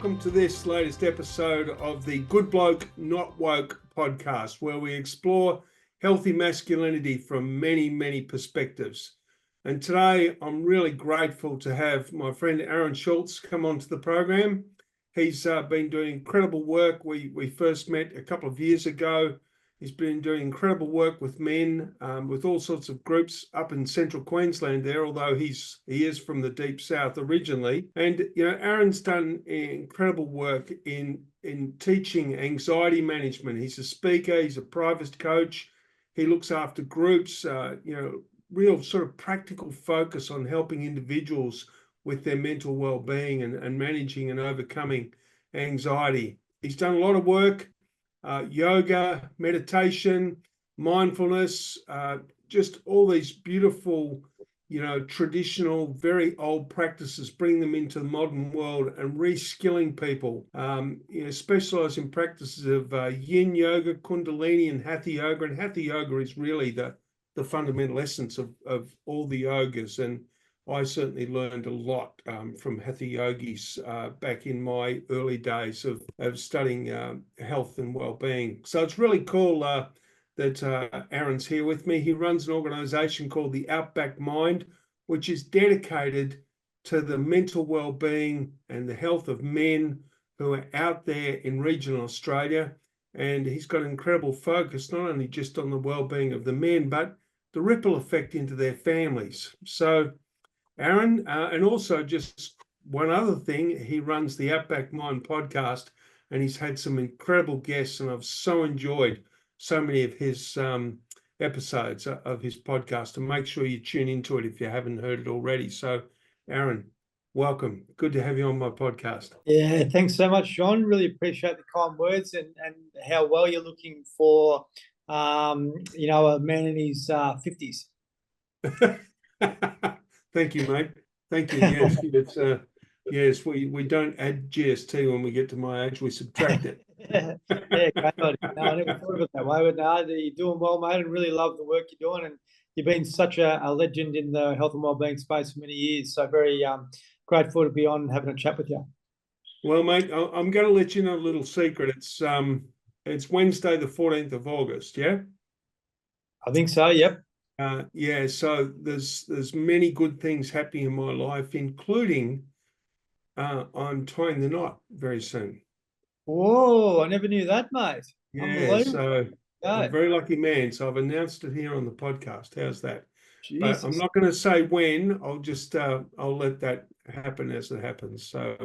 welcome to this latest episode of the Good Bloke, Not Woke podcast, where we explore healthy masculinity from many, many perspectives. And today I'm really grateful to have my friend Aaron Schultz come onto the program. He's been doing incredible work. We first met a couple of years ago. He's been doing incredible work with men, with all sorts of groups up in central Queensland there, although he is from the deep south originally. And, you know, Aaron's done incredible work in teaching anxiety management. He's a speaker, he's a private coach. He looks after groups, real sort of practical focus on helping individuals with their mental well-being and managing and overcoming anxiety. He's done a lot of work. Yoga, meditation, mindfulness, just all these beautiful, traditional, very old practices, bring them into the modern world and reskilling people. Specialize in practices of yin yoga, kundalini, and hatha yoga. And hatha yoga is really the fundamental essence of all the yogas. And I certainly learned a lot from hatha yogis back in my early days of studying health and well-being. So it's really cool that Aaron's here with me. He runs an organization called the Outback Mind, which is dedicated to the mental well-being and the health of men who are out there in regional Australia. And he's got an incredible focus, not only just on the well-being of the men, but the ripple effect into their families. So Aaron, and also just one other thing, he runs the Outback Mind podcast, and he's had some incredible guests, and I've so enjoyed so many of his episodes of his podcast. And make sure you tune into it if you haven't heard it already. So, Aaron, welcome. Good to have you on my podcast. Yeah, thanks so much, John. Really appreciate the kind words and how well you're looking for, a man in his 50s. Thank you, mate. Thank you. Yes, we don't add GST when we get to my age. We subtract it. Yeah, great idea. No, I never thought of it that way. But no, you're doing well, mate, and really love the work you're doing. And you've been such a legend in the health and wellbeing space for many years. So very grateful to be on having a chat with you. Well, mate, I'm going to let you know a little secret. It's Wednesday, the 14th of August. Yeah. I think so. Yep. So there's many good things happening in my life, including I'm tying the knot very soon. Whoa, I never knew that, mate. Yeah, so I'm a very lucky man. So I've announced it here on the podcast. How's that? Jesus. But I'm not going to say when. I'll just I'll let that happen as it happens. So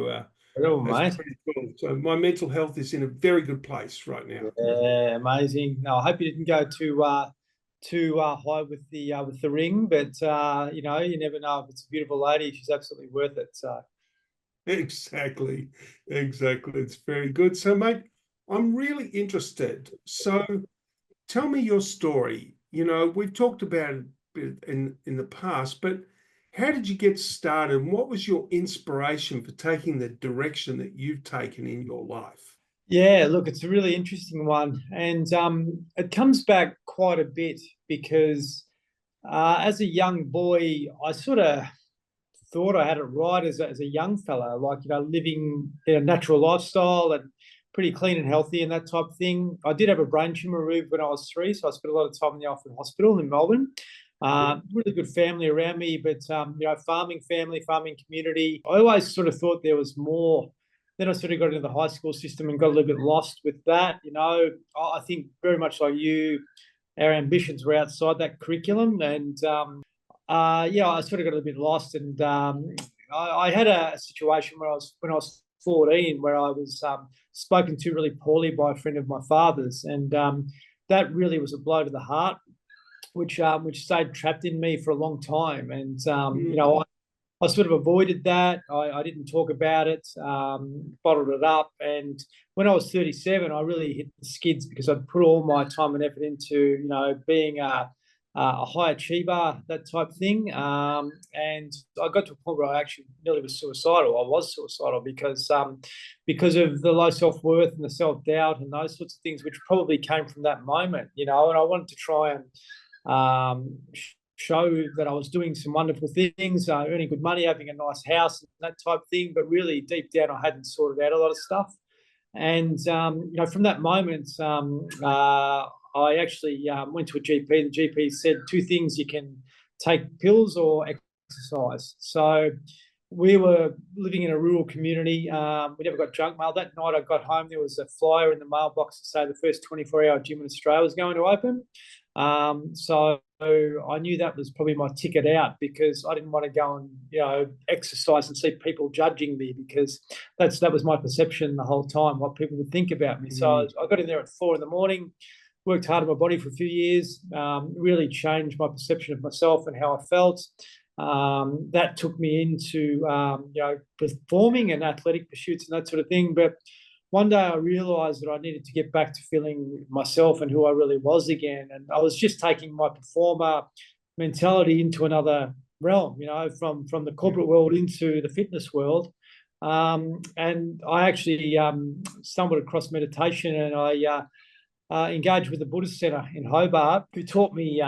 that's pretty cool. So my mental health is in a very good place right now. Yeah, amazing. No, I hope you didn't go too high with the ring, but you never know. If it's a beautiful lady, she's absolutely worth it. So exactly, it's very good. So, mate, I'm really interested. So tell me your story. We've talked about it in the past, but how did you get started, and what was your inspiration for taking the direction that you've taken in your life? Yeah, look, it's a really interesting one, and it comes back quite a bit because as a young boy, I sort of thought I had it right as a young fella, like, living a natural lifestyle and pretty clean and healthy and that type of thing. I did have a brain tumor removed when I was 3, so I spent a lot of time in the Alfred Hospital in Melbourne. Really good family around me, but farming family, farming community. I always sort of thought there was more. Then I sort of got into the high school system and got a little bit lost with that. I think very much like you, our ambitions were outside that curriculum. And, I sort of got a little bit lost. And I had a situation when I was 14 where I was spoken to really poorly by a friend of my father's. And that really was a blow to the heart, which stayed trapped in me for a long time. And, I sort of avoided that. I didn't talk about it, bottled it up. And when I was 37, I really hit the skids because I'd put all my time and effort into, being a high achiever, that type of thing. And I got to a point where I actually nearly was suicidal. I was suicidal because of the low self-worth and the self-doubt and those sorts of things, which probably came from that moment, and I wanted to try and show that I was doing some wonderful things, earning good money, having a nice house, that type of thing. But really deep down, I hadn't sorted out a lot of stuff. And, from that moment, I actually went to a GP. The GP said two things: you can take pills or exercise. So we were living in a rural community. We never got junk mail. That night I got home, there was a flyer in the mailbox to say the first 24-hour gym in Australia was going to open. So I knew that was probably my ticket out, because I didn't want to go and exercise and see people judging me, because that was my perception the whole time, what people would think about me. So I got in there at 4 a.m, worked hard on my body for a few years, really changed my perception of myself and how I felt. That took me into performing and athletic pursuits and that sort of thing. But one day I realized that I needed to get back to feeling myself and who I really was again. And I was just taking my performer mentality into another realm, from the corporate world into the fitness world. And I actually stumbled across meditation, and I engaged with the Buddhist Centre in Hobart, who taught me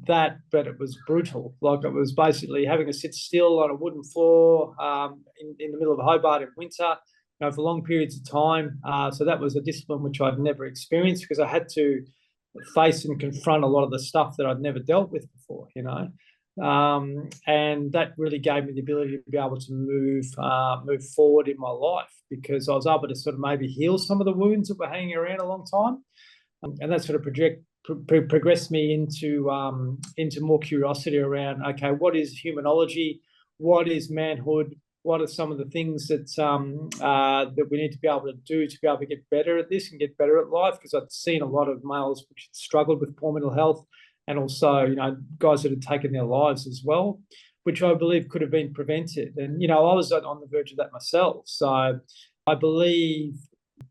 that, but it was brutal. Like, it was basically having to sit still on a wooden floor in the middle of Hobart in winter, for long periods of time. So that was a discipline which I'd never experienced, because I had to face and confront a lot of the stuff that I'd never dealt with before, and that really gave me the ability to be able to move forward in my life, because I was able to sort of maybe heal some of the wounds that were hanging around a long time. And that sort of progressed me into more curiosity around, okay, what is humanology? What is manhood? What are some of the things that that we need to be able to do to be able to get better at this and get better at life? Because I've seen a lot of males which struggled with poor mental health, and also, guys that had taken their lives as well, which I believe could have been prevented. And, I was on the verge of that myself. So I believe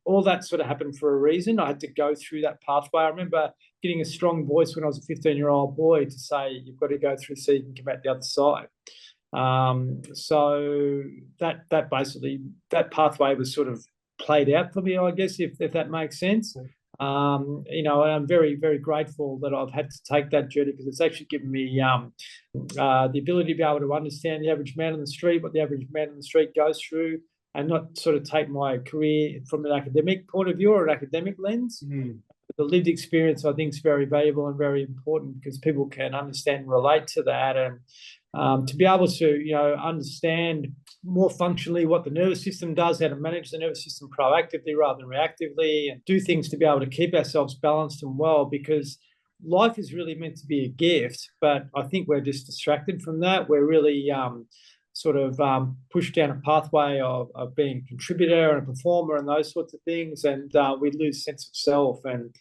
all that sort of happened for a reason. I had to go through that pathway. I remember getting a strong voice when I was a 15-year-old boy to say, you've got to go through so you can come out the other side. So that basically, that pathway was sort of played out for me, I guess, if that makes sense. And I'm very, very grateful that I've had to take that journey, because it's actually given me the ability to be able to understand the average man on the street, what the average man on the street goes through, and not sort of take my career from an academic point of view or an academic lens. The lived experience, I think, is very valuable and very important, because people can understand and relate to that, and to be able to, understand more functionally what the nervous system does, how to manage the nervous system proactively rather than reactively, and do things to be able to keep ourselves balanced and well, because life is really meant to be a gift, but I think we're just distracted from that. We're really pushed down a pathway of being a contributor and a performer and those sorts of things, and we lose sense of self. And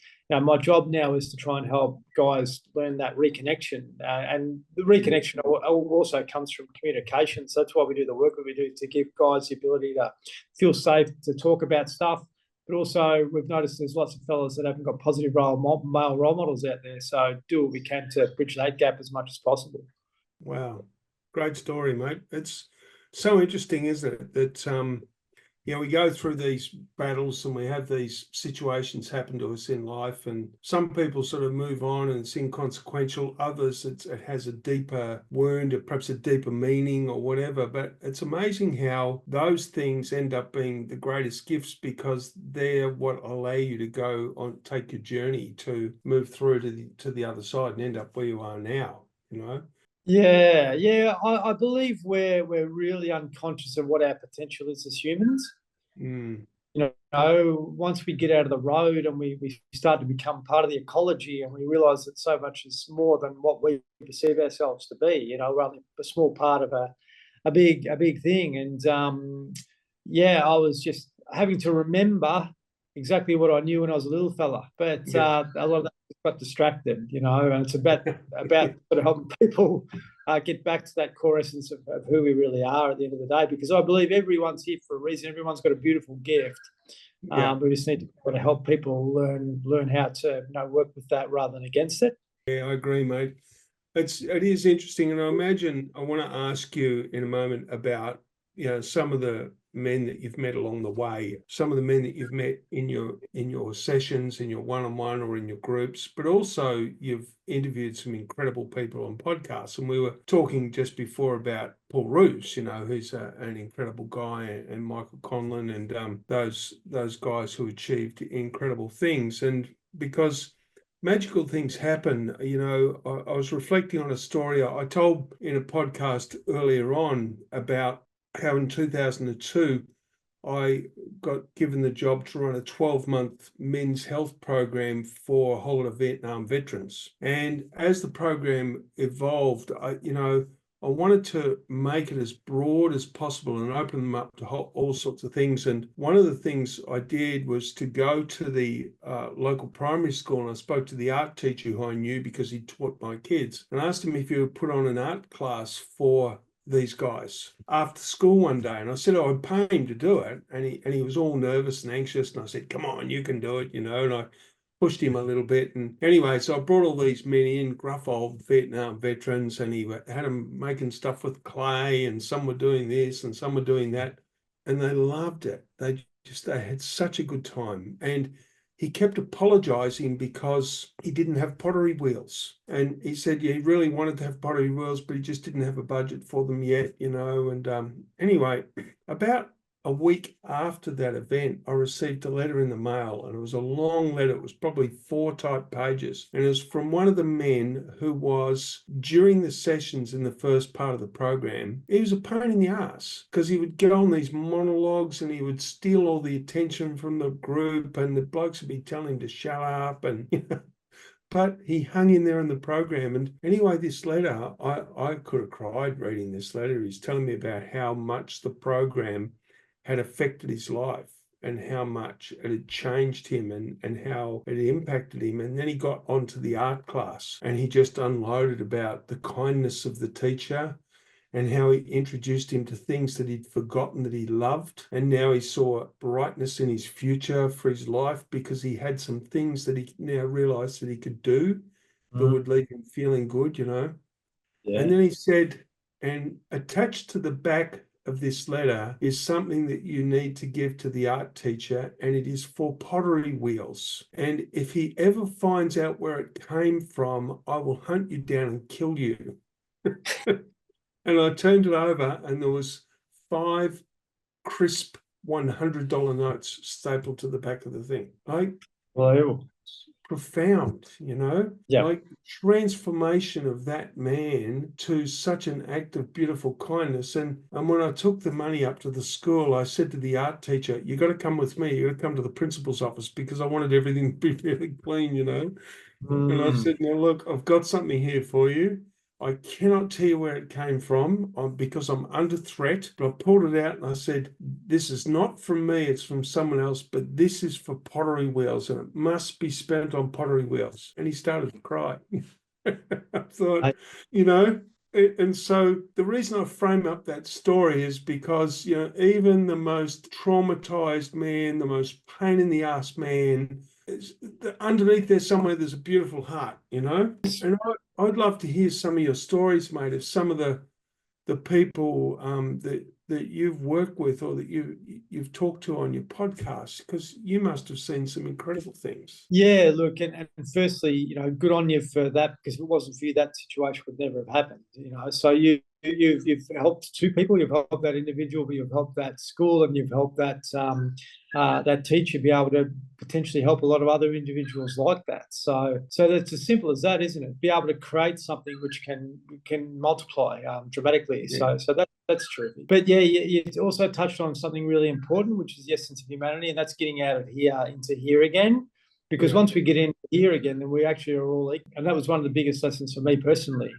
my job now is to try and help guys learn that reconnection, and the reconnection also comes from communication. So that's why we do the work that we do, to give guys the ability to feel safe to talk about stuff. But also, we've noticed there's lots of fellas that haven't got positive male role models out there. So do what we can to bridge that gap as much as possible. Wow. Great story, mate. It's so interesting, isn't it? That, we go through these battles and we have these situations happen to us in life, and some people sort of move on and it's inconsequential. Others, it has a deeper wound, or perhaps a deeper meaning or whatever. But it's amazing how those things end up being the greatest gifts, because they're what allow you to go on, take your journey to move through to the other side and end up where you are now, Yeah. I believe we're really unconscious of what our potential is as humans. Once we get out of the road and we start to become part of the ecology, and we realize that so much is more than what we perceive ourselves to be, we're only a small part of a big thing. And I was just having to remember exactly what I knew when I was a little fella, but a lot of that got distracted, and it's about sort of helping people get back to that core essence of who we really are at the end of the day, because I believe everyone's here for a reason. Everyone's got a beautiful gift. We just need to help people learn how to work with that rather than against it. Yeah, I agree, mate. It is interesting, and I imagine I want to ask you in a moment about some of the men that you've met along the way, some of the men that you've met in your sessions, in your one-on-one or in your groups, but also you've interviewed some incredible people on podcasts. And we were talking just before about Paul Roos, who's an incredible guy, and Michael Conlon, and those guys who achieved incredible things. And because magical things happen, I was reflecting on a story I told in a podcast earlier on about how in 2002, I got given the job to run a 12-month men's health program for a whole lot of Vietnam veterans. And as the program evolved, I wanted to make it as broad as possible and open them up to all sorts of things. And one of the things I did was to go to the local primary school, and I spoke to the art teacher who I knew because he taught my kids, and asked him if he would put on an art class for these guys after school one day. And I said, I'd pay him to do it. And he was all nervous and anxious. And I said, come on, you can do it, and I pushed him a little bit. And anyway, so I brought all these men in, gruff old Vietnam veterans, and he had them making stuff with clay, and some were doing this and some were doing that. And they loved it. They had such a good time. And he kept apologizing because he didn't have pottery wheels. And he said, he really wanted to have pottery wheels, but he just didn't have a budget for them yet, And anyway, about a week after that event, I received a letter in the mail, and it was a long letter. It was probably 4 typed pages. And it was from one of the men who was, during the sessions in the first part of the program, he was a pain in the ass because he would get on these monologues and he would steal all the attention from the group, and the blokes would be telling him to shut up, and but he hung in there in the program. And anyway, this letter, I could have cried reading this letter. He's telling me about how much the program had affected his life and how much it had changed him and how it impacted him. And then he got onto the art class and he just unloaded about the kindness of the teacher and how he introduced him to things that he'd forgotten that he loved. And now he saw brightness in his future for his life because he had some things that he now realized that he could do that would leave him feeling good, Yeah. And then he said, and attached to the back of this letter is something that you need to give to the art teacher, and it is for pottery wheels. And if he ever finds out where it came from, I will hunt you down and kill you. And I turned it over, and there was 5 crisp $100 notes stapled to the back of the thing. Wow. Profound, Yeah. like transformation of that man to such an act of beautiful kindness. And when I took the money up to the school, I said to the art teacher, you got to come with me. You got to come to the principal's office, because I wanted everything to be really clean, And I said, now look, I've got something here for you. I cannot tell you where it came from because I'm under threat, but I pulled it out and I said, this is not from me, it's from someone else, but this is for pottery wheels and it must be spent on pottery wheels. And he started to cry. I thought, and so the reason I frame up that story is because, even the most traumatized man, the most pain in the ass man, underneath there somewhere there's a beautiful heart, And I'd love to hear some of your stories, mate, of some of the people that you've worked with or that you've talked to on your podcast, because you must have seen some incredible things. Yeah, look, and firstly, good on you for that, because if it wasn't for you, that situation would never have happened. So you've helped 2 people. You've helped that individual, but you've helped that school, and you've helped that that teacher be able to potentially help a lot of other individuals like that. So that's as simple as that, isn't it? Be able to create something which can multiply dramatically. Yeah. So that's true. But yeah, you also touched on something really important, which is the essence of humanity, and that's getting out of here into here again. Because once we get in here again, then we actually are all equal. And that was one of the biggest lessons for me personally.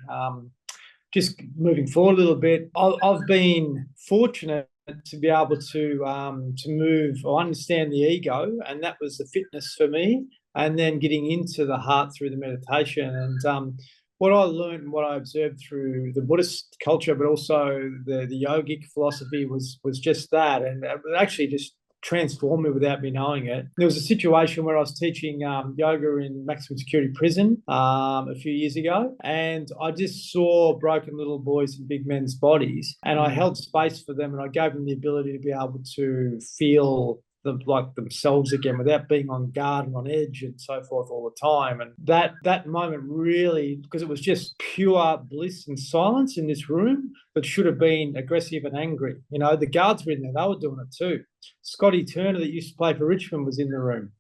Just moving forward a little bit, I've been fortunate to be able to move or understand the ego, and that was the fitness for me, and then getting into the heart through the meditation. And what I learned and what I observed through the Buddhist culture, but also the yogic philosophy was just that. And it actually just transformed me without me knowing it. There was a situation where I was teaching yoga in maximum security prison a few years ago, and I just saw broken little boys in big men's bodies, and I held space for them, and I gave them the ability to be able to feel like themselves again without being on guard and on edge and so forth all the time. And that moment really, because it was just pure bliss and silence in this room that should have been aggressive and angry. You know, the guards were in there, they were doing it too. Scotty Turner, that used to play for Richmond, was in the room.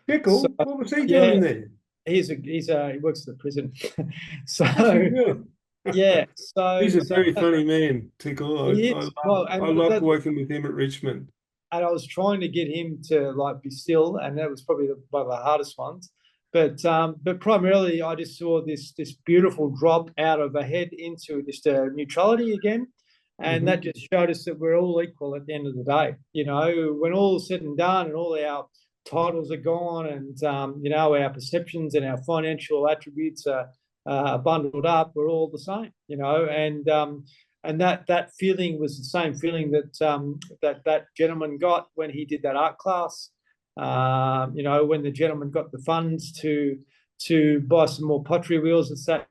Pickle, So, what was he doing there? He works at the prison. So yeah, so he's a very funny man, Tickle. I loved working with him at Richmond. And I was trying to get him to like be still, and that was probably one of the hardest ones. But primarily, I just saw this beautiful drop out of a head into just a neutrality again, and that just showed us that we're all equal at the end of the day. You know, when all is said and done, and all our titles are gone, and you know, our perceptions and our financial attributes are bundled up, we're all the same. You know, and that feeling was the same feeling that that gentleman got when he did that art class. You know, when the gentleman got the funds to buy some more pottery wheels, it's that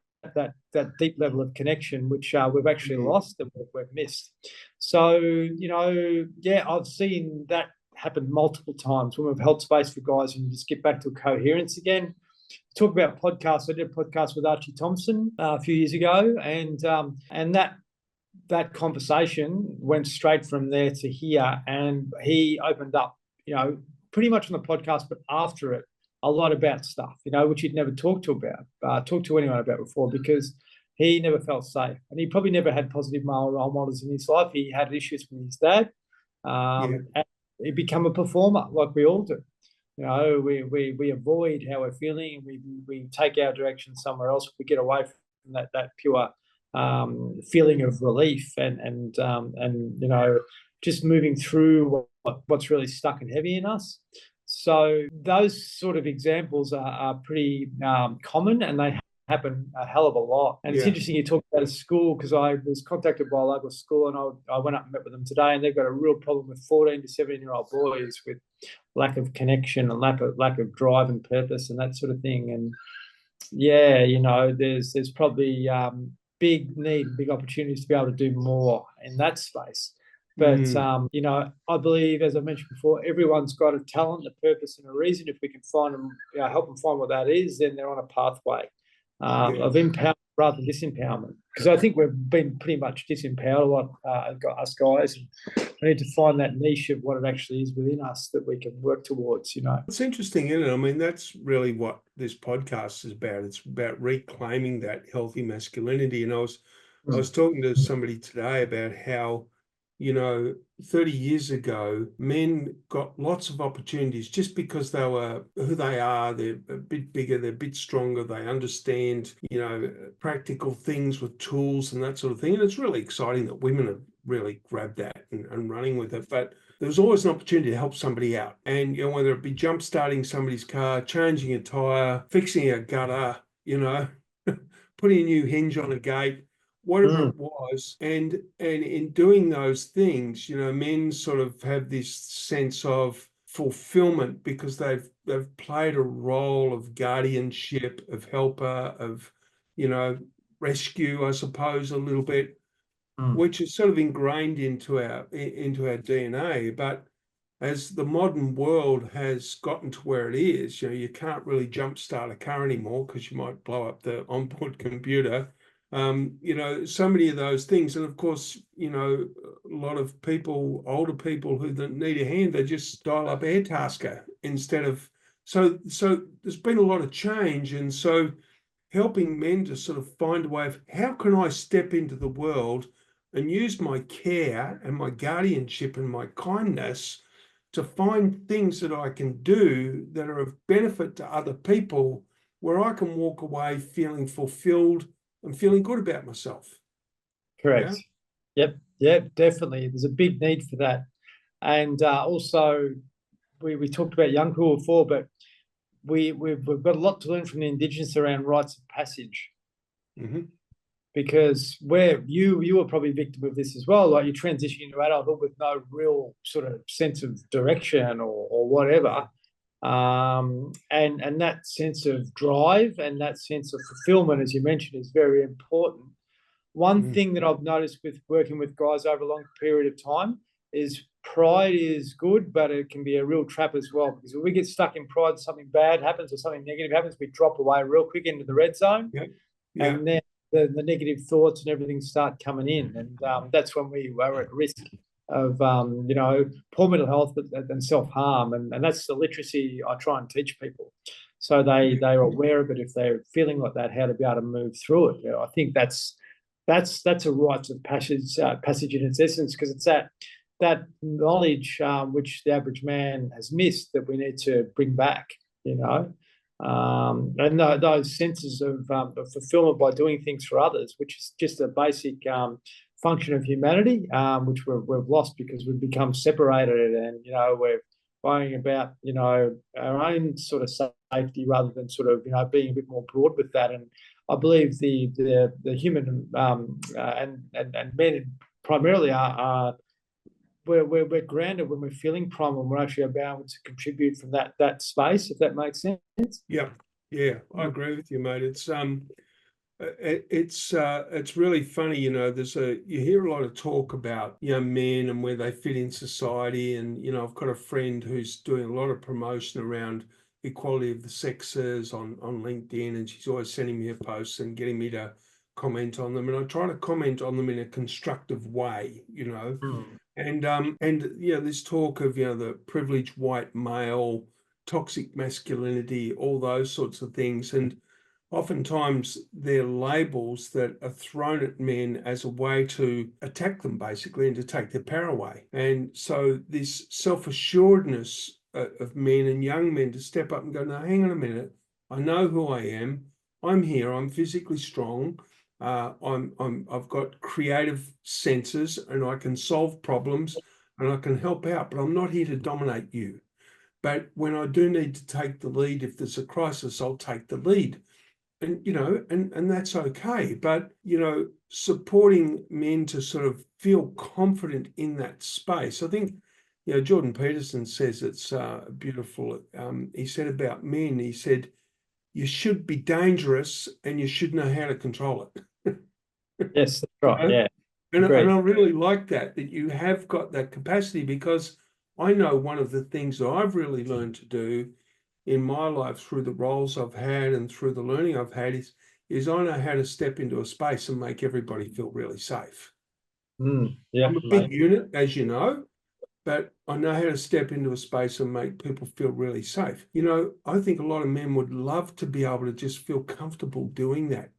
deep level of connection which we've actually lost and we've missed. So, you know, yeah, I've seen that happen multiple times when we've held space for guys and just get back to coherence again. Talk about podcasts. I did a podcast with Archie Thompson a few years ago, and that conversation went straight from there to here, and he opened up, you know, pretty much on the podcast, but after it, a lot about stuff, you know, which he'd never talked to anyone about before, because he never felt safe, and he probably never had positive male role models in his life. He had issues with his dad, and he became a performer like we all do. You know, we avoid how we're feeling, and we take our direction somewhere else. We get away from that pure feeling of relief and you know, just moving through what's really stuck and heavy in us. So those sort of examples are pretty common, and they happen a hell of a lot. And it's interesting you talk about a school, because I was contacted by a local school, and I went up and met with them today, and they've got a real problem with 14 to 17-year-old boys with lack of connection and lack of drive and purpose and that sort of thing. And yeah, you know, there's probably big need, big opportunities to be able to do more in that space. But, you know, I believe, as I mentioned before, everyone's got a talent, a purpose, and a reason. If we can find them, you know, help them find what that is, then they're on a pathway of empowerment rather than disempowerment. Because I think we've been pretty much disempowered a lot, us guys. And we need to find that niche of what it actually is within us that we can work towards, you know. It's interesting, isn't it? I mean, that's really what this podcast is about. It's about reclaiming that healthy masculinity. And I was talking to somebody today about how, you know, 30 years ago, men got lots of opportunities just because they were who they are. They're a bit bigger, they're a bit stronger, they understand, you know, practical things with tools and that sort of thing. And it's really exciting that women have really grabbed that and running with it. But there's always an opportunity to help somebody out. And, you know, whether it be jump starting somebody's car, changing a tire, fixing a gutter, you know, putting a new hinge on a gate, whatever it was. And in doing those things, you know, men sort of have this sense of fulfillment because they've played a role of guardianship, of helper, of, you know, rescue, I suppose, a little bit, which is sort of ingrained into our DNA. But as the modern world has gotten to where it is, you know, you can't really jumpstart a car anymore because you might blow up the onboard computer. You know, so many of those things. And of course, you know, a lot of people, older people who need a hand, they just dial up Airtasker instead of, so there's been a lot of change. And so helping men to sort of find a way of how can I step into the world and use my care and my guardianship and my kindness to find things that I can do that are of benefit to other people, where I can walk away feeling fulfilled and feeling good about myself. Correct. Yeah? Yep, definitely. There's a big need for that. And also, we talked about young people before, but we've got a lot to learn from the Indigenous around rites of passage. because where you were probably victim of this as well, like you transition into adulthood with no real sort of sense of direction or whatever. And that sense of drive and that sense of fulfillment, as you mentioned, is very important. One thing that I've noticed with working with guys over a long period of time is pride is good, but it can be a real trap as well. Because when we get stuck in pride, something bad happens or something negative happens, we drop away real quick into the red zone. Yeah. And then the negative thoughts and everything start coming in. And that's when we are at risk of, poor mental health and self-harm. And that's the literacy I try and teach people. So they're aware of it if they're feeling like that, how to be able to move through it. I think that's a rite of passage in its essence, because it's that knowledge which the average man has missed that we need to bring back, and those senses of fulfillment by doing things for others, which is just a basic function of humanity, which we've lost because we've become separated, and we're worrying about our own sort of safety rather than sort of being a bit more broad with that. And I believe the human and men primarily are we're grounded when we're feeling primal, and we're actually able to contribute from that space, if that makes sense. Yeah, I agree with you, mate. It's really funny, you hear a lot of talk about young men and where they fit in society, and I've got a friend who's doing a lot of promotion around equality of the sexes on LinkedIn, and she's always sending me her posts and getting me to comment on them, and I try to comment on them in a constructive way, and this talk of the privileged white male, toxic masculinity, all those sorts of things, and oftentimes they're labels that are thrown at men as a way to attack them, basically, and to take their power away. And so this self-assuredness of men and young men to step up and go, no, hang on a minute, I know who I am. I'm here. I'm physically strong. I've got creative senses, and I can solve problems and I can help out, but I'm not here to dominate you. But when I do need to take the lead, if there's a crisis, I'll take the lead. And, and that's okay. But, supporting men to sort of feel confident in that space. I think, Jordan Peterson says it's beautiful. He said about men, he said, you should be dangerous and you should know how to control it. Yes, that's right. Yeah. And I really like that you have got that capacity, because I know one of the things that I've really learned to do in my life through the roles I've had and through the learning I've had is I know how to step into a space and make everybody feel really safe. Yeah, I'm a big unit, as you know, but I know how to step into a space and make people feel really safe. I think a lot of men would love to be able to just feel comfortable doing that,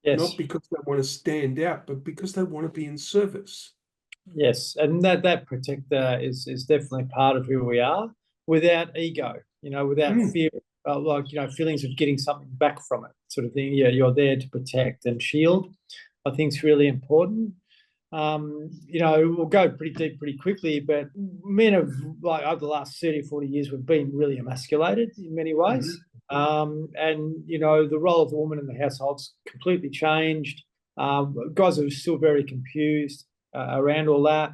Yes. Not because they want to stand out, but because they want to be in service. Yes, and that protector is definitely part of who we are, without ego, without fear, feelings of getting something back from it, sort of thing. Yeah, you're there to protect and shield. I think it's really important. We'll go pretty deep pretty quickly, but men have, like, over the last 30, 40 years, we've been really emasculated in many ways. And, the role of the woman in the household's completely changed. Guys are still very confused around all that.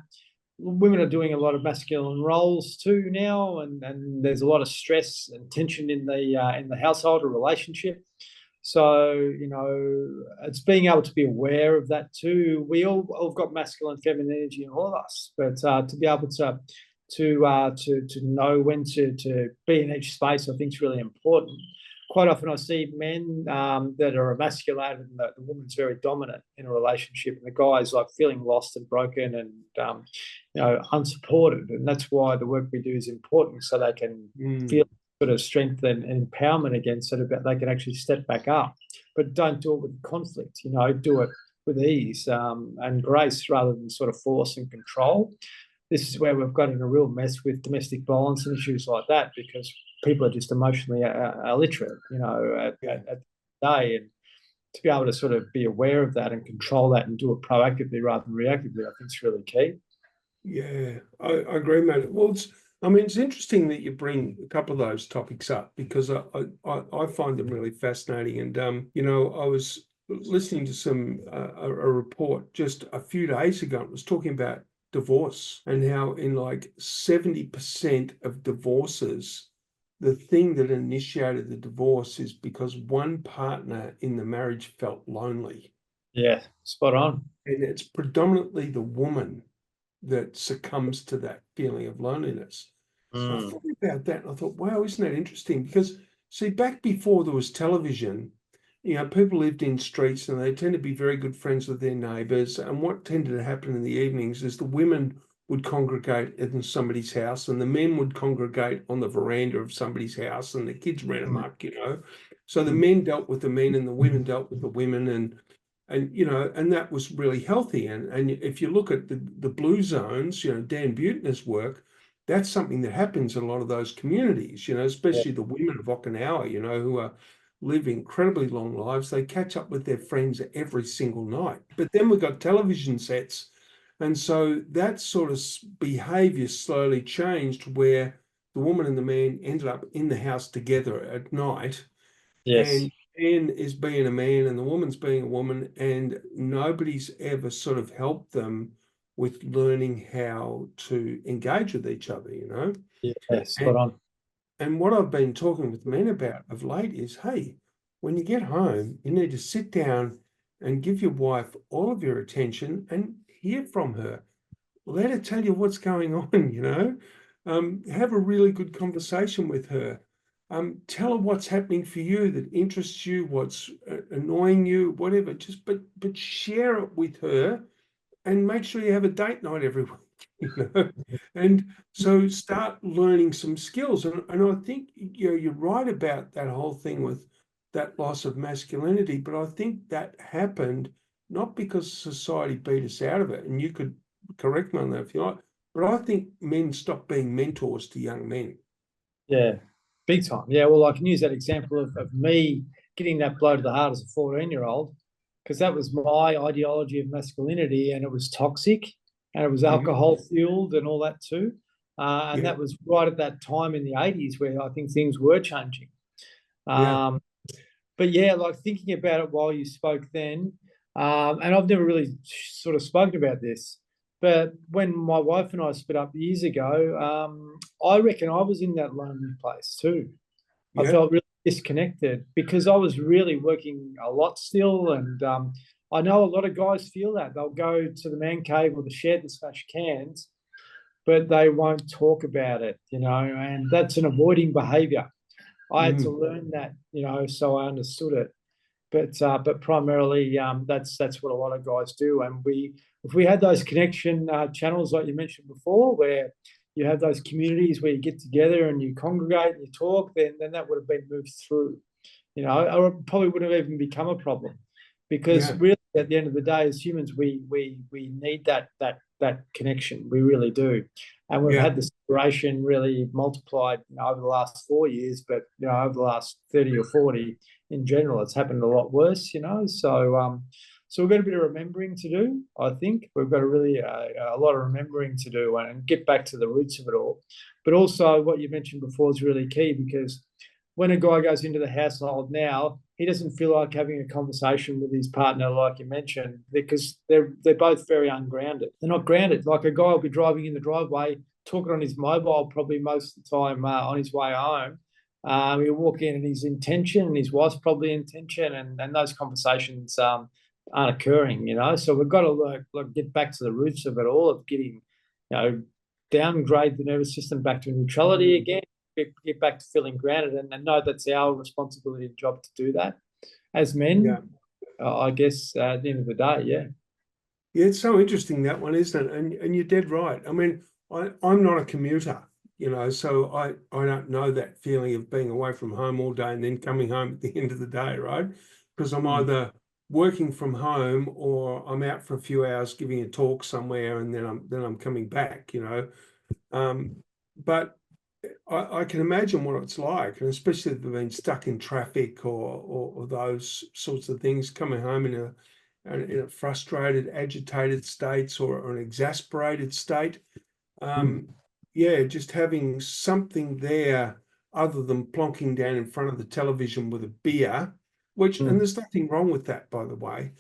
Women are doing a lot of masculine roles too now, and there's a lot of stress and tension in the household or relationship. So, it's being able to be aware of that too. We all have got masculine, feminine energy in all of us, but to be able to know when to be in each space, I think is really important. Quite often I see men that are emasculated, and the woman's very dominant in a relationship, and the guy's like feeling lost and broken and unsupported. And that's why the work we do is important, so they can feel sort of strength and empowerment again, so that they can actually step back up. But don't do it with conflict, do it with ease and grace rather than sort of force and control. This is where we've got in a real mess with domestic violence and issues like that, because people are just emotionally illiterate, at the day. And to be able to sort of be aware of that and control that and do it proactively rather than reactively, I think is really key. Yeah, I agree, mate. Well, it's interesting that you bring a couple of those topics up, because I find them really fascinating. And, I was listening to a report just a few days ago. It was talking about divorce and how in like 70% of divorces, the thing that initiated the divorce is because one partner in the marriage felt lonely. Yeah, spot on. And it's predominantly the woman that succumbs to that feeling of loneliness. And I Mm. thought about that and I thought, wow, isn't that interesting? Because see, back before there was television, people lived in streets and they tend to be very good friends with their neighbors. And what tended to happen in the evenings is the women would congregate in somebody's house and the men would congregate on the veranda of somebody's house and the kids ran amok. So the men dealt with the men and the women dealt with the women and that was really healthy. And if you look at the blue zones, Dan Buettner's work, that's something that happens in a lot of those communities, Yeah. especially the women of Okinawa, who live incredibly long lives. They catch up with their friends every single night. But then we've got television sets. And so that sort of behavior slowly changed where the woman and the man ended up in the house together at night Yes. and man is being a man and the woman's being a woman, and nobody's ever sort of helped them with learning how to engage with each other. Yeah, spot And on. and what I've been talking with men about of late is, hey, when you get home, you need to sit down and give your wife all of your attention and hear from her. Let her tell you what's going on. Have a really good conversation with her. Tell her what's happening for you that interests you, what's annoying you, whatever. Just but share it with her and make sure you have a date night every week. And so start learning some skills. And I think you're right about that whole thing with that loss of masculinity, but I think that happened not because society beat us out of it. And you could correct me on that if you like, but I think men stopped being mentors to young men. Yeah, big time. Yeah, well, I can use that example of me getting that blow to the heart as a 14-year-old, because that was my ideology of masculinity and it was toxic and it was Mhm. alcohol fueled and all that too. And Yeah, that was right at that time in the 80s where I think things were changing. yeah, Um, but yeah, like thinking about it while you spoke then, and I've never really sort of spoken about this, but when my wife and I split up years ago, I reckon I was in that lonely place too. I yeah. felt really disconnected because I was really working a lot still, and I know a lot of guys feel that they'll go to the man cave or the shed and smash cans, but they won't talk about it, and that's an avoiding behaviour. I had to Mm, learn that, so I understood it. But primarily, that's what a lot of guys do. And if we had those connection channels like you mentioned before, where you have those communities where you get together and you congregate and you talk, then that would have been moved through, or it probably wouldn't have even become a problem, because yeah, really at the end of the day, as humans, we need that connection. We really do, and we've yeah. had the separation really multiplied, over the last 4 years, but over the last 30 or 40 in general, it's happened a lot worse. So we've got a bit of remembering to do. I think we've got a lot of remembering to do and get back to the roots of it all. But also, what you mentioned before is really key, because when a guy goes into the household now, he doesn't feel like having a conversation with his partner, like you mentioned, because they're both very ungrounded. They're not grounded. Like a guy will be driving in the driveway, talking on his mobile probably most of the time on his way home. He'll walk in and his intention, and his wife's probably intention, and those conversations aren't occurring. So we've got to like get back to the roots of it all, of getting, downgrade the nervous system back to neutrality again, get back to feeling grounded, and know that's our responsibility and job to do that as Yeah. men. I guess at the end of the day, yeah. Yeah, it's so interesting that one, isn't it? And you're dead right. I mean, I'm not a commuter, so I don't know that feeling of being away from home all day and then coming home at the end of the day, right? Because I'm Mm. either working from home or I'm out for a few hours giving a talk somewhere and then I'm coming back. Um, but I can imagine what it's like, and especially if they've been stuck in traffic or those sorts of things, coming home in a frustrated, agitated state or an exasperated state. Mm. Um, yeah, just having something there other than plonking down in front of the television with a beer which, and there's nothing wrong with that, by the way,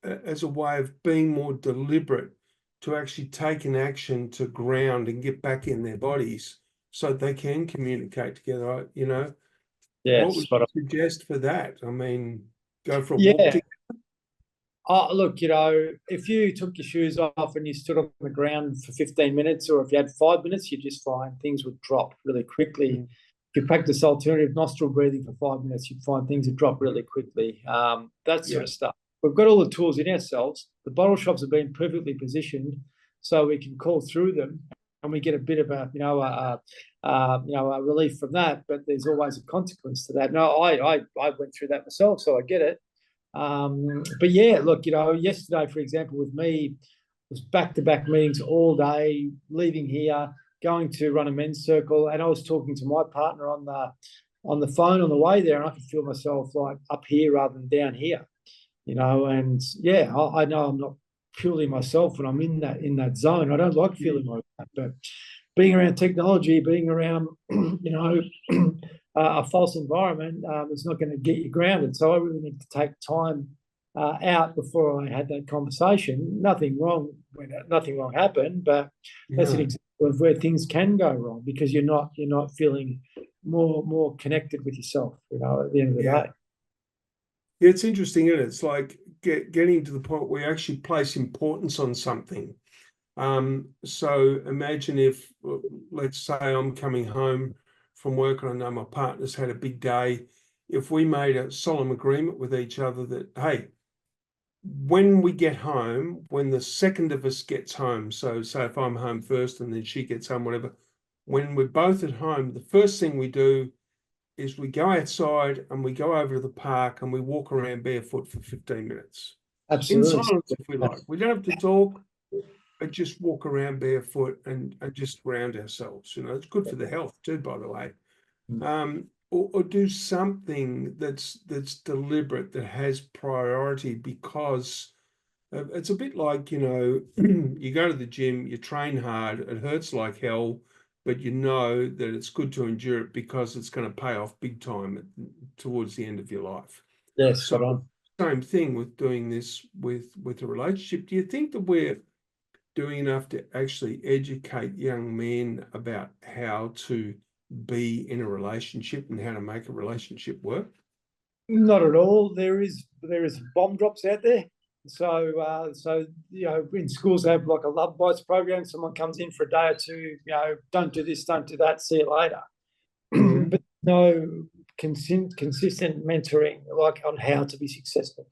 as a way of being more deliberate to actually take an action to ground and get back in their bodies so they can communicate together. Yeah, what would you suggest for that? I mean, go for a walk together? Oh, look, if you took your shoes off and you stood on the ground for 15 minutes, or if you had 5 minutes, you'd just find things would drop really quickly. If you practice alternative nostril breathing for 5 minutes, you'd find things would drop really quickly. That sort of stuff. We've got all the tools in ourselves. The bottle shops have been perfectly positioned so we can call through them, and we get a bit of a relief from that. But there's always a consequence to that. No, I went through that myself, so I get it. But yeah, look, yesterday, for example, with me, was back-to-back meetings all day, leaving here, going to run a men's circle, and I was talking to my partner on the phone on the way there, and I could feel myself like up here rather than down here, and yeah, I know I'm not purely myself when I'm in that zone. I don't like feeling like that, but being around technology, being around, a false environment is not going to get you grounded. So I really need to take time out before I had that conversation. Nothing wrong happened, but that's an example of where things can go wrong because you're not feeling more connected with yourself. At the end of the day. Yeah, it's interesting, isn't it? It's like getting to the point where you actually place importance on something. So imagine if, let's say I'm coming home from work and I know my partner's had a big day, if we made a solemn agreement with each other that, hey, when we get home, when the second of us gets home, so say if I'm home first and then she gets home, whatever, when we're both at home, the first thing we do is we go outside and we go over to the park and we walk around barefoot for 15 minutes. Absolutely. In silence, if we like. We don't have to talk, but just walk around barefoot and just ground ourselves. It's good for the health too, by the way. Or do something that's deliberate, that has priority, because it's a bit like, you go to the gym, you train hard, it hurts like hell, but you know that it's good to endure it because it's going to pay off big time towards the end of your life. Yes, so same thing with doing this with a relationship. Do you think that we're doing enough to actually educate young men about how to be in a relationship and how to make a relationship work? Not at all. There is bomb drops out there. So in schools they have like a love bites program. Someone comes in for a day or two, don't do this, don't do that, see you later. But no consistent mentoring, like on how to be successful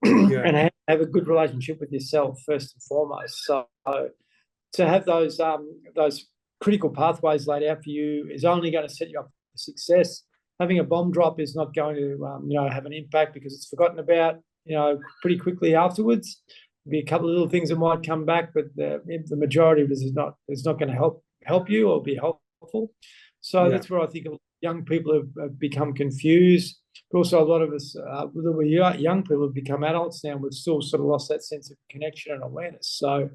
and how to have a good relationship with yourself first and foremost. So to have those critical pathways laid out for you is only going to set you up for success. Having a bomb drop is not going to have an impact because it's forgotten about pretty quickly afterwards. There'll be a couple of little things that might come back, but the majority of it is not going to help you or be helpful. So that's where I think young people have become confused. But also a lot of us, young people have become adults now, and we've still sort of lost that sense of connection and awareness. So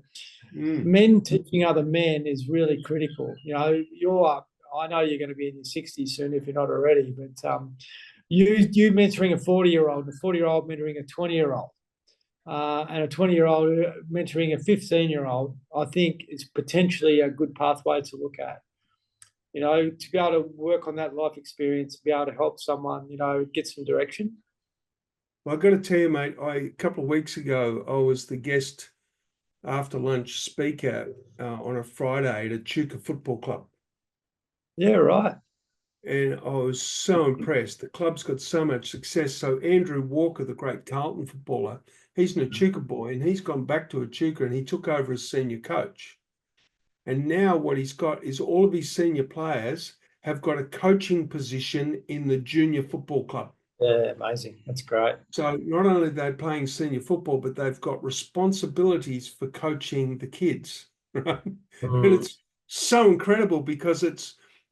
men teaching other men is really critical. I know you're going to be in your 60s soon if you're not already, but you mentoring a 40-year-old, a 40-year-old mentoring a 20-year-old, and a 20-year-old mentoring a 15-year-old, I think is potentially a good pathway to look at. To be able to work on that life experience, be able to help someone, get some direction. Well, I've got to tell you, mate, a couple of weeks ago, I was the guest after lunch speaker on a Friday at a Chuka football club. Yeah, right. And I was so impressed. The club's got so much success. So Andrew Walker, the great Carlton footballer, he's an Echuca boy, and he's gone back to Echuca and he took over as senior coach. And now what he's got is all of his senior players have got a coaching position in the junior football club. Yeah, amazing. That's great. So not only are they playing senior football, but they've got responsibilities for coaching the kids. Right? And it's so incredible because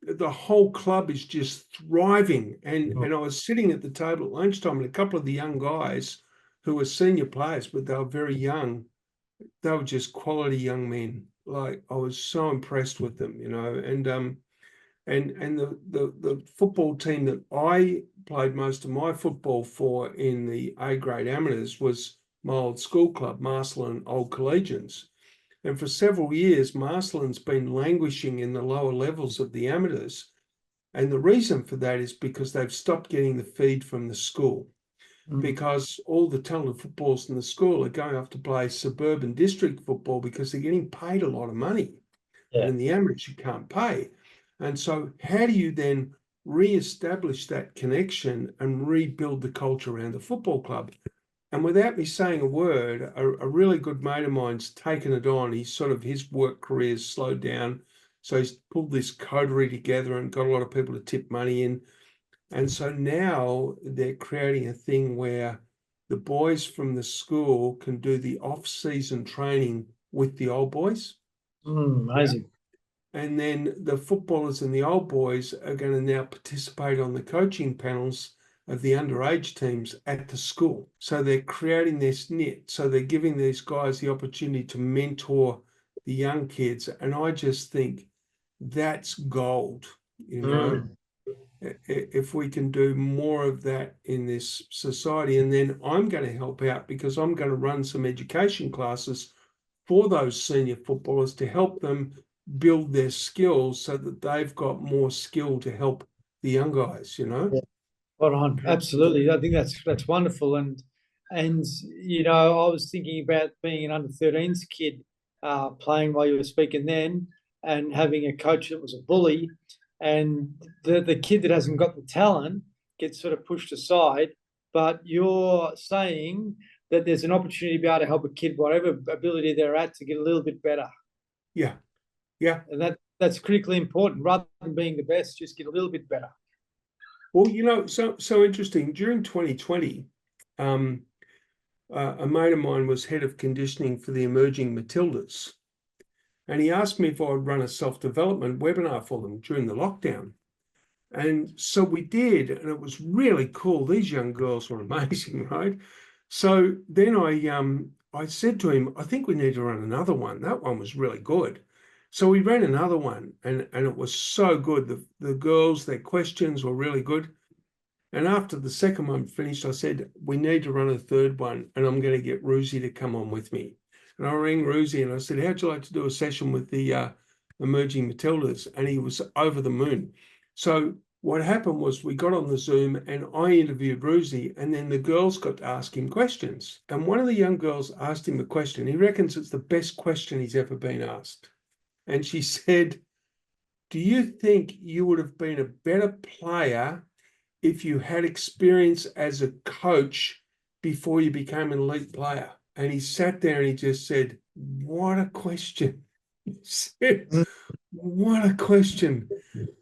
the whole club is just thriving. And I was sitting at the table at lunchtime, and a couple of the young guys who were senior players, but they were very young, they were just quality young men. Like, I was so impressed with them, and And the football team that I played most of my football for in the A grade amateurs was my old school club, Marsland Old Collegians. And for several years, Marsland's been languishing in the lower levels of the amateurs. And the reason for that is because they've stopped getting the feed from the school, because all the talented footballers in the school are going off to play suburban district football because they're getting paid a lot of money. Yeah. But in the amateurs, you can't pay. And so how do you then re-establish that connection and rebuild the culture around the football club? And without me saying a word, a really good mate of mine's taken it on. His work career's slowed down. So he's pulled this coterie together and got a lot of people to tip money in. And so now they're creating a thing where the boys from the school can do the off-season training with the old boys. Amazing. And then the footballers and the old boys are going to now participate on the coaching panels of the underage teams at the school. So they're creating this knit. So they're giving these guys the opportunity to mentor the young kids. And I just think that's gold, you know. If we can do more of that in this society. And then I'm going to help out because I'm going to run some education classes for those senior footballers to help them build their skills so that they've got more skill to help the young guys, you know? Yeah. Spot on. Absolutely. I think that's wonderful. And you know, I was thinking about being an under 13s kid, playing while you were speaking then, and having a coach that was a bully, and the kid that hasn't got the talent gets sort of pushed aside. But you're saying that there's an opportunity to be able to help a kid, whatever ability they're at, to get a little bit better. Yeah. Yeah. And that's critically important. Rather than being the best, just get a little bit better. Well, you know, so interesting. During 2020, a mate of mine was head of conditioning for the emerging Matildas. And he asked me if I would run a self-development webinar for them during the lockdown. And so we did, and it was really cool. These young girls were amazing, right? So then I said to him, I think we need to run another one. That one was really good. So we ran another one, and it was so good. The girls, their questions were really good. And after the second one finished, I said, we need to run a third one, and I'm going to get Ruzi to come on with me. And I rang Ruzi and I said, how'd you like to do a session with the emerging Matildas? And he was over the moon. So what happened was we got on the Zoom and I interviewed Ruzi, and then the girls got to ask him questions. And one of the young girls asked him a question. He reckons it's the best question he's ever been asked. And she said, do you think you would have been a better player if you had experience as a coach before you became an elite player? And he sat there and he just said, what a question. He said, what a question.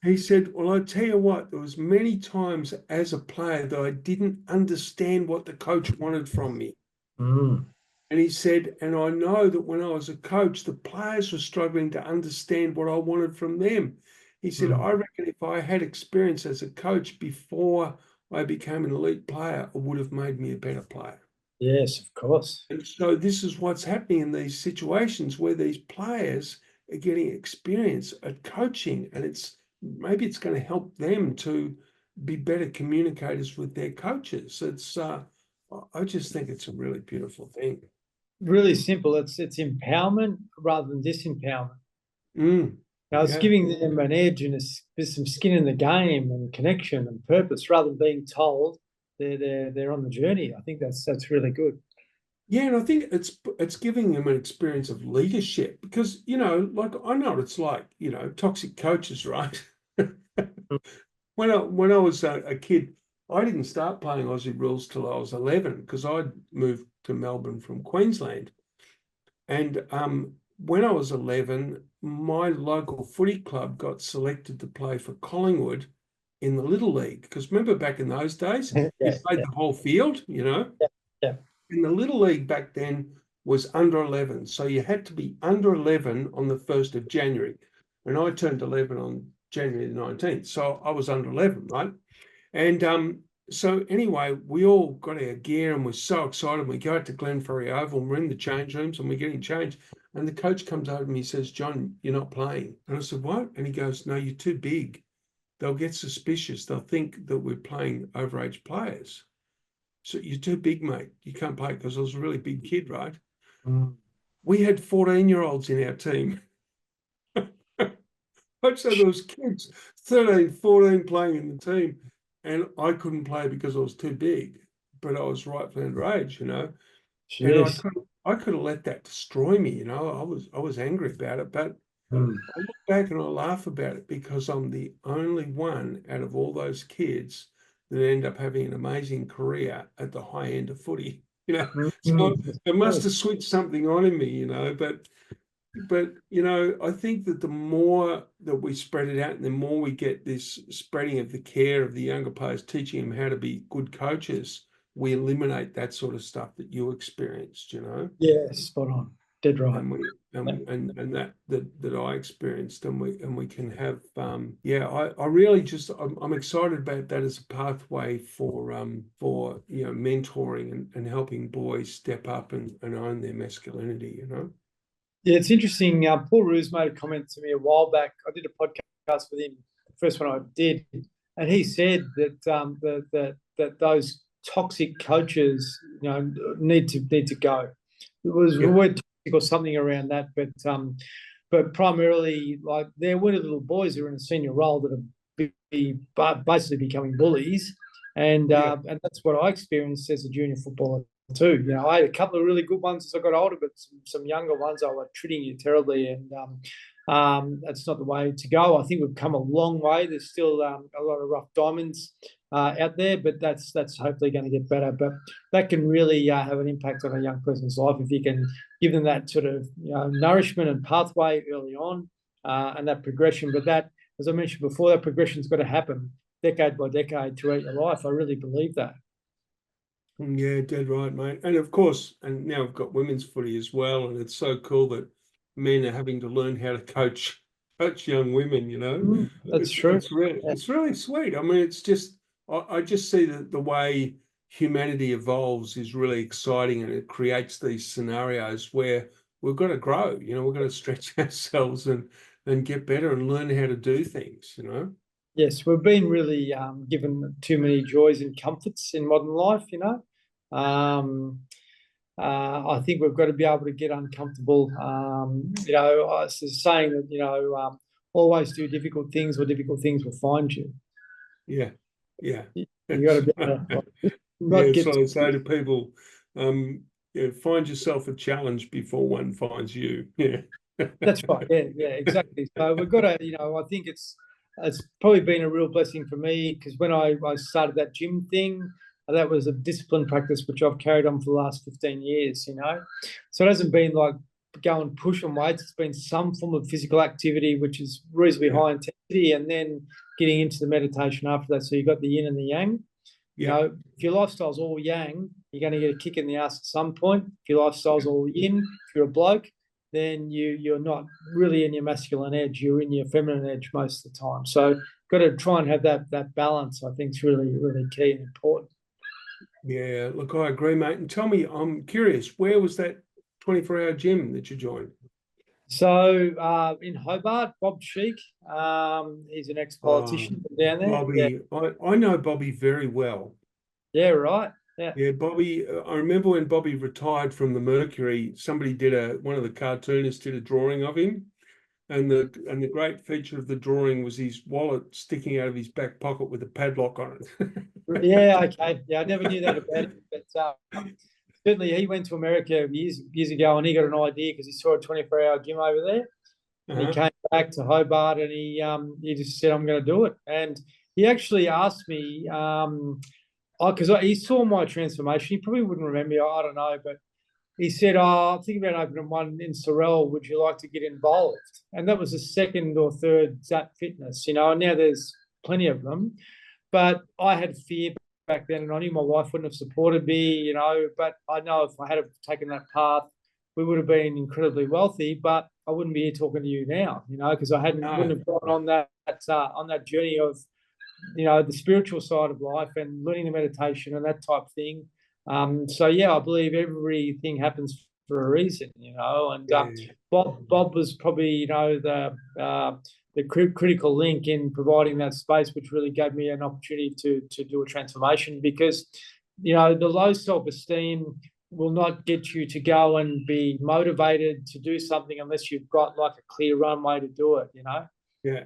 He said, well, I tell you what, there was many times as a player that I didn't understand what the coach wanted from me. And he said, and I know that when I was a coach, the players were struggling to understand what I wanted from them. He said, I reckon if I had experience as a coach before I became an elite player, it would have made me a better player. Yes, of course. And so this is what's happening in these situations where these players are getting experience at coaching, and maybe it's going to help them to be better communicators with their coaches. I just think it's a really beautiful thing. Really simple. It's empowerment rather than disempowerment. Now, it's Yeah. giving them an edge and there's some skin in the game and connection and purpose rather than being told they're on the journey. I think that's really good. Yeah, and I think it's giving them an experience of leadership because, you know, like I know what it's like, you know, toxic coaches, right? When I was a kid, I didn't start playing Aussie rules till I was 11 because I'd moved to Melbourne from Queensland. And when I was 11, my local footy club got selected to play for Collingwood in the Little League. Because remember back in those days, you played the whole field, you know? Yeah. And the Little League back then was under 11. So you had to be under 11 on the 1st of January. And I turned 11 on January the 19th. So I was under 11, right? And so anyway, we all got our gear and we're so excited. We go out to Glenferrie Oval and we're in the change rooms and we're getting changed. And the coach comes over to me and says, John, you're not playing. And I said, what? And he goes, no, you're too big. they'll get suspicious. They'll think that we're playing overage players. So you're too big, mate. You can't play, because I was a really big kid, right? We had 14-year-olds in our team. I'd say there was kids, 13, 14 playing in the team, and I couldn't play because I was too big, but I was rightfully underage, And Jeez. I could have let that destroy me, I was angry about it, but I look back and I laugh about it because I'm the only one out of all those kids that end up having an amazing career at the high end of footy. So it must have switched something on in me, but I think that the more that we spread it out and the more we get this spreading of the care of the younger players, teaching them how to be good coaches, we eliminate that sort of stuff that you experienced, Yeah, spot on. Dead right. and that I experienced, and we can have I really just I'm excited about that as a pathway for mentoring and helping boys step up and own their masculinity, Yeah, it's interesting. Paul Roos made a comment to me a while back. I did a podcast with him, the first one I did, and he said that that those toxic coaches, need to go. It was the word toxic or something around that, but primarily, like, there were little boys who are in a senior role that are basically becoming bullies, and that's what I experienced as a junior footballer too. I had a couple of really good ones as I got older, but some younger ones were treating you terribly, and that's not the way to go. I think we've come a long way. There's still a lot of rough diamonds out there, but that's hopefully going to get better. But that can really have an impact on a young person's life if you can give them that sort of nourishment and pathway early on, and that progression. But that, as I mentioned before, that progression's got to happen decade by decade throughout your life. I really believe that. Yeah, dead right, mate. And of course, and now we've got women's footy as well, and it's so cool that men are having to learn how to coach young women. That's true. It's really sweet. I mean, it's just I just see that the way humanity evolves is really exciting, and it creates these scenarios where we've got to grow. We've got to stretch ourselves and get better and learn how to do things. Yes, we've been really given too many joys and comforts in modern life. I think we've got to be able to get uncomfortable. I was saying that always do difficult things, or difficult things will find you. Yeah. You got to be able to not get. So I say to people, find yourself a challenge before one finds you. Yeah. That's right. Yeah, exactly. So we've got to, I think it's probably been a real blessing for me, because when I started that gym thing, that was a discipline practice which I've carried on for the last 15 years, So it hasn't been like go and push on weights. It's been some form of physical activity, which is reasonably high intensity, and then getting into the meditation after that. So you've got the yin and the yang. If your lifestyle's all yang, you're going to get a kick in the ass at some point. If your lifestyle's all yin, if you're a bloke, then you're not really in your masculine edge. You're in your feminine edge most of the time. So got to try and have that balance. I think is really, really key and important. Yeah, look, I agree, mate. And tell me, I'm curious, where was that 24-hour gym that you joined? So in Hobart, Bob Sheik, he's an ex-politician down there. Bobby, I know Bobby very well. Yeah, right. Yeah, Bobby. I remember when Bobby retired from the Mercury, somebody one of the cartoonists did a drawing of him, and the great feature of the drawing was his wallet sticking out of his back pocket with a padlock on it. Yeah, okay. Yeah, I never knew that about him, but certainly he went to America years ago, and he got an idea because he saw a 24-hour gym over there. And he came back to Hobart, and he just said, "I'm going to do it." And he actually asked me, because he saw my transformation. He probably wouldn't remember me, I don't know, but he said, I'm thinking about opening one in Sorel. Would you like to get involved? And that was the second or third Zap Fitness, and now there's plenty of them. But I had fear back then, and I knew my wife wouldn't have supported me, but I know if I had taken that path, we would have been incredibly wealthy, but I wouldn't be here talking to you now, because I wouldn't have gone on that journey of, the spiritual side of life and learning the meditation and that type of thing. So I believe everything happens for a reason, and Bob was probably, the critical link in providing that space, which really gave me an opportunity to do a transformation. Because, the low self-esteem will not get you to go and be motivated to do something unless you've got like a clear runway to do it. Yeah,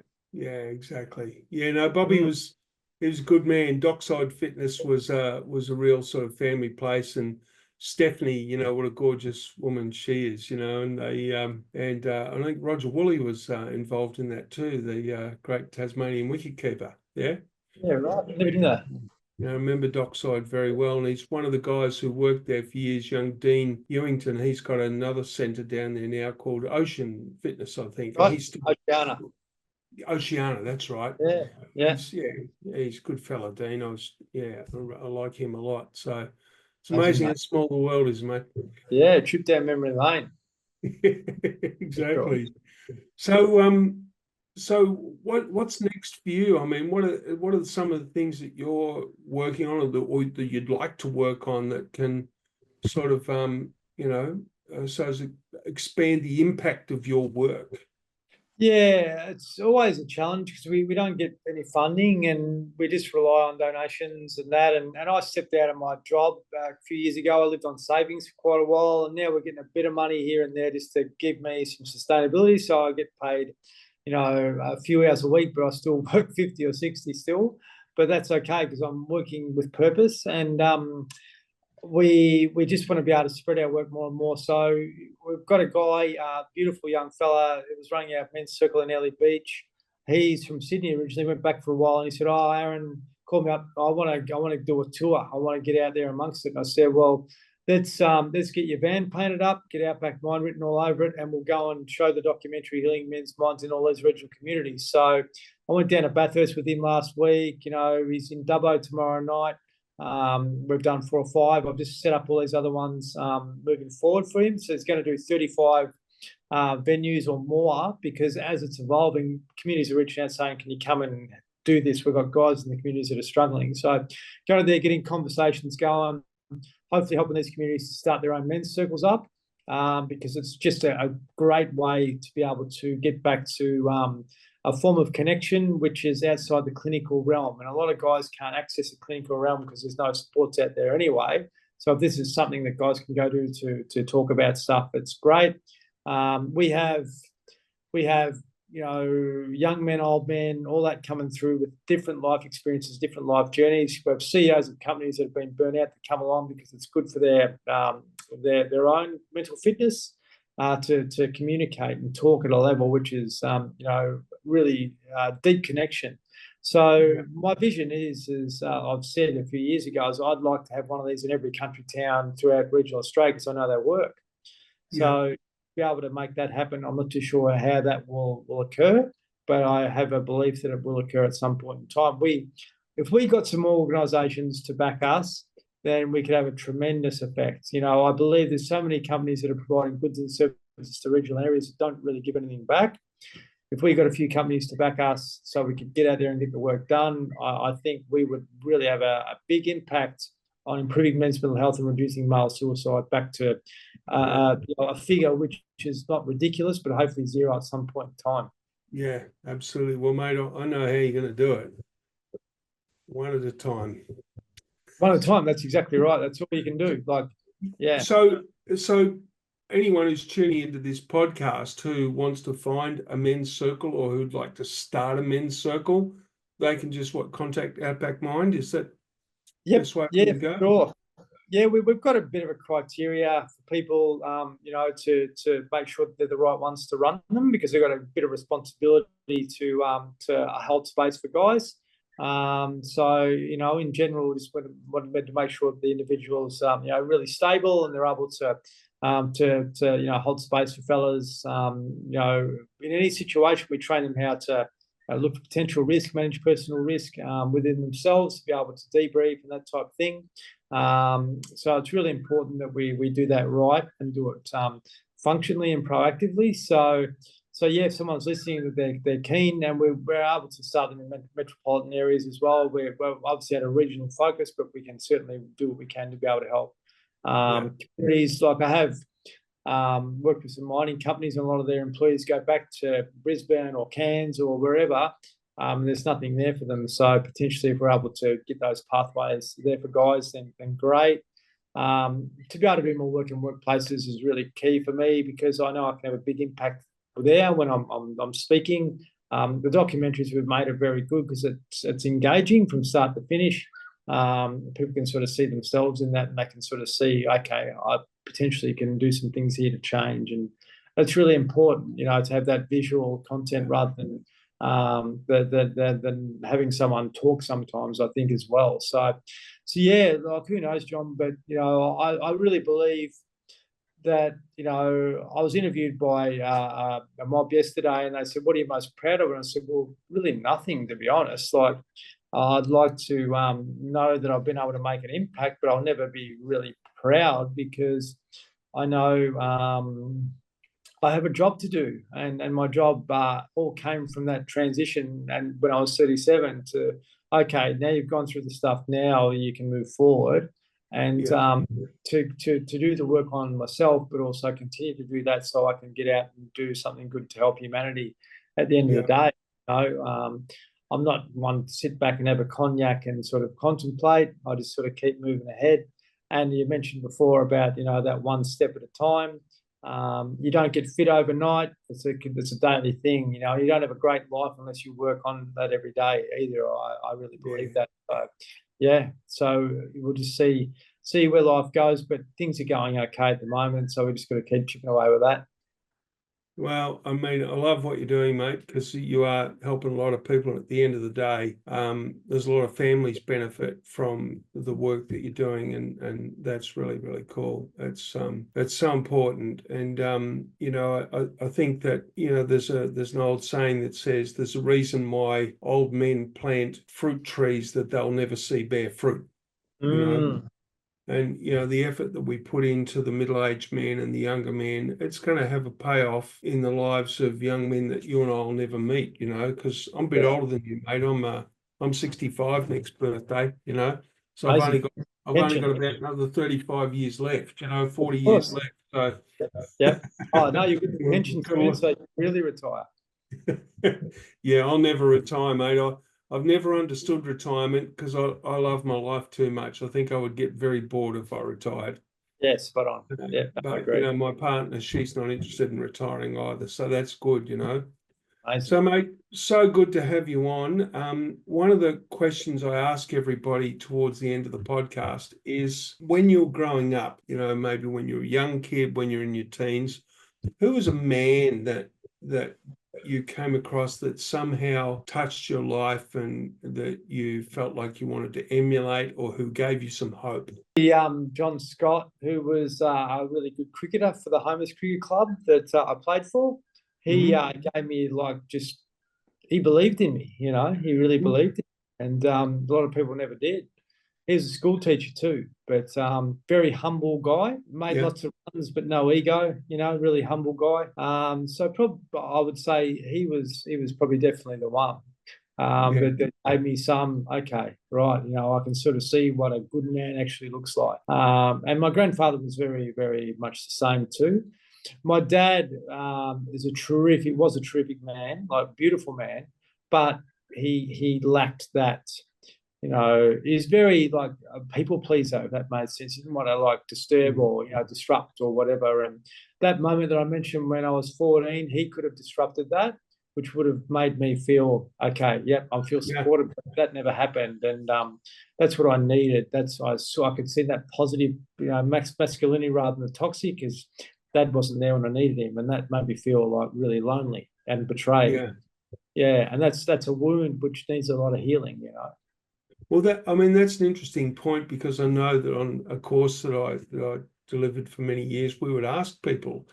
exactly. Yeah, no, Bobby he was a good man. Dockside Fitness was a real sort of family place, and Stephanie, what a gorgeous woman she is, and they I think Roger Woolley was involved in that too, the great Tasmanian wicketkeeper. Yeah. Yeah, right. Never knew that. I remember Dockside very well, and he's one of the guys who worked there for years, young Dean Ewington. He's got another centre down there now called Ocean Fitness, I think. Right. And he's still Oceana, that's right. Yeah. He's a good fella, Dean. I like him a lot. So it's amazing how small the world is, mate. Yeah, trip down memory lane. Exactly. So what's next for you? I mean, what are some of the things that you're working on, or that you'd like to work on, that can sort of so as expand the impact of your work? Yeah, it's always a challenge because we don't get any funding, and we just rely on donations and that. And I stepped out of my job a few years ago. I lived on savings for quite a while, and now we're getting a bit of money here and there just to give me some sustainability. So I get paid, a few hours a week, but I still work 50 or 60 still. But that's okay because I'm working with purpose, and we just want to be able to spread our work more and more. So we've got a guy, beautiful young fella, who was running our men's circle in Ellie Beach. He's from Sydney originally, went back for a while, and he said, "Oh, Aaron, call me up. I want to do a tour. I want to get out there amongst it." And I said, "Well, let's get your van painted up, get Outback Mine written all over it, and we'll go and show the documentary Healing Men's Minds in all those regional communities." So I went down to Bathurst with him last week. He's in Dubbo tomorrow night. We've done 4 or 5. I've just set up all these other ones moving forward for him. So he's going to do 35 venues or more, because as it's evolving, communities are reaching out saying, "Can you come and do this? We've got guys in the communities that are struggling." So going there, getting conversations going, hopefully helping these communities to start their own men's circles up, because it's just a great way to be able to get back to a form of connection which is outside the clinical realm. And a lot of guys can't access the clinical realm because there's no supports out there anyway. So if this is something that guys can go to talk about stuff, it's great. We have young men, old men, all that coming through with different life experiences, different life journeys. We have CEOs of companies that have been burnt out that come along because it's good for their own mental fitness, to communicate and talk at a level which is really deep connection. So my vision is I've said a few years ago, is I'd like to have one of these in every country town throughout regional Australia, because I know they work. So to be able to make that happen, I'm not too sure how that will occur, but I have a belief that it will occur at some point in time. If we got some more organisations to back us, then we could have a tremendous effect. I believe there's so many companies that are providing goods and services to regional areas that don't really give anything back. If we got a few companies to back us so we could get out there and get the work done, I think we would really have a big impact on improving men's mental health and reducing male suicide back to a figure which is not ridiculous, but hopefully zero at some point in time. Yeah, absolutely. Well, mate, I know how you're going to do it. One at a time. One at a time. That's exactly right. That's all you can do. So anyone who's tuning into this podcast who wants to find a men's circle, or who'd like to start a men's circle, they can just contact Outback Mind. Is that the best way to go? Sure. Yeah, we've got a bit of a criteria for people, to make sure that they're the right ones to run them, because they've got a bit of responsibility to hold space for guys. So in general, we just want to make sure that the individual's really stable, and they're able to hold space for fellas. In any situation, we train them how to look for potential risk, manage personal risk within themselves, to be able to debrief and that type of thing. So it's really important that we do that right and do it functionally and proactively. So yeah, if someone's listening, they're keen, and we're able to start them in metropolitan areas as well. We're obviously at a regional focus, but we can certainly do what we can to be able to help communities. Like I have worked with some mining companies, and a lot of their employees go back to Brisbane or Cairns or wherever. There's nothing there for them. So potentially, if we're able to get those pathways there for guys, then great. To be able to do more work in workplaces is really key for me, because I know I can have a big impact there when I'm speaking. The documentaries we've made are very good because it's engaging from start to finish. People can sort of see themselves in that, and they can sort of see, okay, I potentially can do some things here to change. And it's really important, to have that visual content rather than than having someone talk sometimes, I think, as well. So yeah, like, who knows, John, but I really believe that, I was interviewed by a mob yesterday, and they said, what are you most proud of? And I said, well, really nothing, to be honest. Like, I'd like to know that I've been able to make an impact, but I'll never be really proud, because I know I have a job to do, and my job all came from that transition. And when I was 37 to, okay, now you've gone through the stuff, now you can move forward, and to do the work on myself, but also continue to do that so I can get out and do something good to help humanity at the end of the day. I'm not one to sit back and have a cognac and sort of contemplate. I just sort of keep moving ahead. And you mentioned before about, that one step at a time. You don't get fit overnight. It's a daily thing. You don't have a great life unless you work on that every day either. I really believe that. So we'll just see where life goes, but things are going okay at the moment. So we just got to keep chipping away with that. Well, I mean, I love what you're doing, mate, because you are helping a lot of people. At the end of the day, there's a lot of families benefit from the work that you're doing, and that's really, really cool. It's so important. And I think that there's an old saying that says there's a reason why old men plant fruit trees that they'll never see bear fruit. And the effort that we put into the middle-aged man and the younger man, it's going to have a payoff in the lives of young men that you and I will never meet. Because I'm a bit older than you, mate. I'm 65 next birthday. So I've only got about another 35 years left. 40 years left. So yeah. Oh no, you've got the pension soon, so you really retire. Yeah, I'll never retire, mate. I've never understood retirement because I love my life too much. I think I would get very bored if I retired. Yeah, spot on. Yeah, but I agree. my partner, she's not interested in retiring either, so that's good. Amazing. So, mate, so good to have you on. One of the questions I ask everybody towards the end of the podcast is, when you're growing up, maybe when you're a young kid, when you're in your teens, who was a man that you came across that somehow touched your life and that you felt like you wanted to emulate, or who gave you some hope? John Scott, who was a really good cricketer for the Homers Cricket Club that I played for. He gave me he believed in me, he really believed in me. And a lot of people never did. He was a school teacher too, but very humble guy, made lots of runs, but no ego, really humble guy. So probably I would say he was probably definitely the one. But that gave me some, okay, right, I can sort of see what a good man actually looks like. And my grandfather was very, very much the same too. My dad was a terrific man, like beautiful man, but he lacked that. He's very like a people pleaser, if that made sense. He didn't want to like disturb or disrupt or whatever. And that moment that I mentioned when I was 14, he could have disrupted that, which would have made me feel okay. Yep, I feel supported. But that never happened, and that's what I needed. I could see that positive, masculinity rather than the toxic, because Dad wasn't there when I needed him, and that made me feel like really lonely and betrayed. Yeah, and that's a wound which needs a lot of healing. Well, that's an interesting point, because I know that on a course that I delivered for many years, we would ask people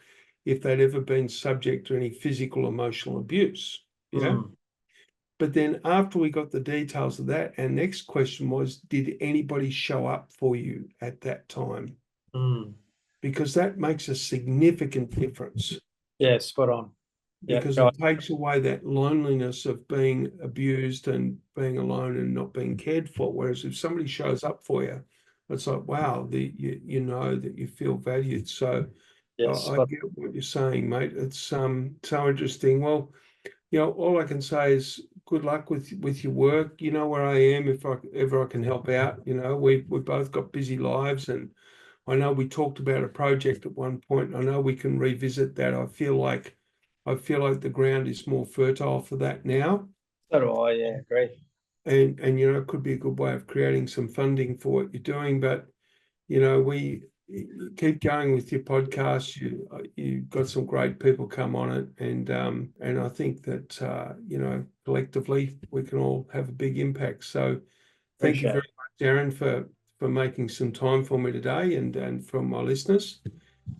if they'd ever been subject to any physical, emotional abuse. But then after we got the details of that, our next question was, did anybody show up for you at that time? Because that makes a significant difference. Yeah, spot on. Because it takes away that loneliness of being abused and being alone and not being cared for. Whereas if somebody shows up for you, it's like, wow, you know that you feel valued. So Yes. I get what you're saying, mate. It's so interesting. Well, all I can say is good luck with your work. You know where I am if ever I can help out. We both got busy lives, and I know we talked about a project at one point. I know we can revisit that. I feel like the ground is more fertile for that now. So do I. Yeah, agree. And it could be a good way of creating some funding for what you're doing. But we keep going with your podcast. You got some great people come on it, and I think that collectively we can all have a big impact. So thank you very much, Aaron, for making some time for me today, and from my listeners.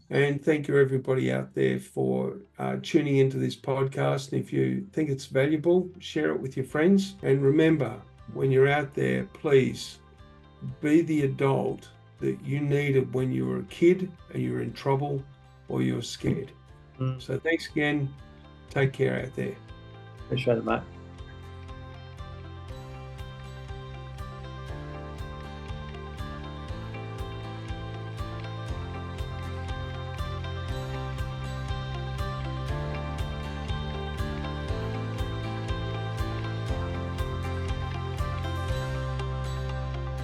And thank you, everybody out there, for tuning into this podcast. And if you think it's valuable, share it with your friends. And remember, when you're out there, please be the adult that you needed when you were a kid and you were in trouble or you were scared. So thanks again. Take care out there. Appreciate it, mate.